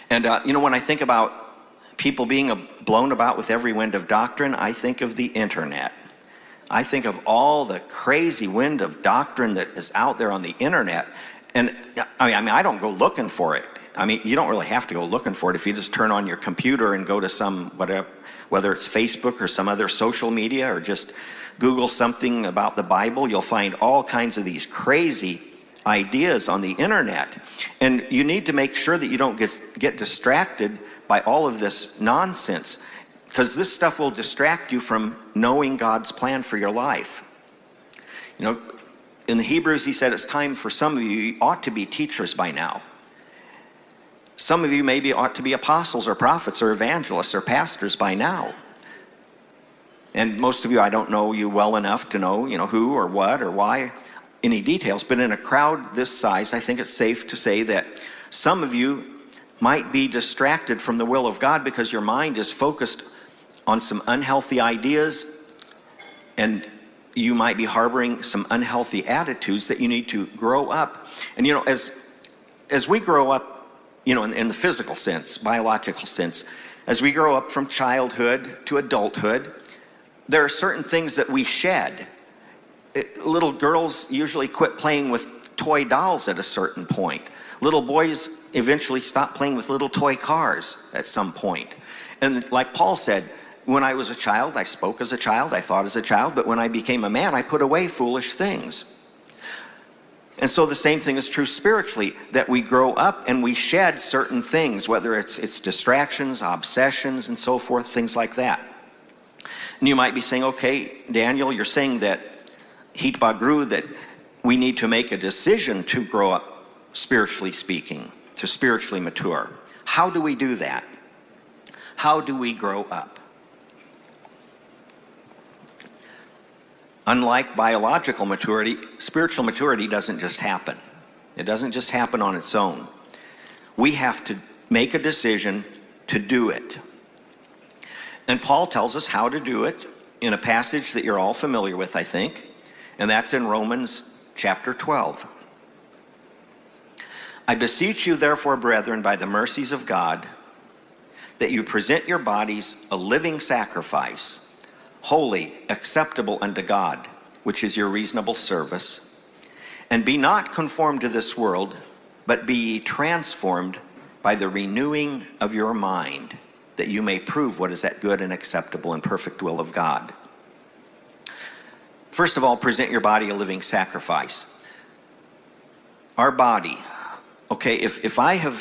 And when I think about people being blown about with every wind of doctrine, I think of the internet. I think of all the crazy wind of doctrine that is out there on the internet. And I don't go looking for it. You don't really have to go looking for it. If you just turn on your computer and go to some, whether it's Facebook or some other social media, or just Google something about the Bible, you'll find all kinds of these crazy ideas on the internet. And you need to make sure that you don't get distracted by all of this nonsense, because this stuff will distract you from knowing God's plan for your life. In the Hebrews, he said it's time for some of you ought to be teachers by now. Some of you maybe ought to be apostles or prophets or evangelists or pastors by now. And most of you, I don't know you well enough to know, who or what or why, any details. But in a crowd this size, I think it's safe to say that some of you might be distracted from the will of God because your mind is focused on some unhealthy ideas, and you might be harboring some unhealthy attitudes that you need to grow up. And as we grow up, in the physical sense, biological sense, as we grow up from childhood to adulthood, there are certain things that we shed. Little girls usually quit playing with toy dolls at a certain point. Little boys eventually stop playing with little toy cars at some point. And like Paul said, when I was a child, I spoke as a child, I thought as a child, but when I became a man, I put away foolish things. And so the same thing is true spiritually, that we grow up and we shed certain things, whether it's distractions, obsessions, and so forth, things like that. And you might be saying, okay, Daniel, you're saying that hitbagru, that we need to make a decision to grow up, spiritually speaking, to spiritually mature. How do we do that? How do we grow up? Unlike biological maturity, spiritual maturity doesn't just happen. It doesn't just happen on its own. We have to make a decision to do it. And Paul tells us how to do it in a passage that you're all familiar with, I think, and that's in Romans chapter 12. I beseech you, therefore, brethren, by the mercies of God, that you present your bodies a living sacrifice, holy, acceptable unto God, which is your reasonable service. And be not conformed to this world, but be ye transformed by the renewing of your mind, that you may prove what is that good and acceptable and perfect will of God. First of all, present your body a living sacrifice. Our body, okay, if I have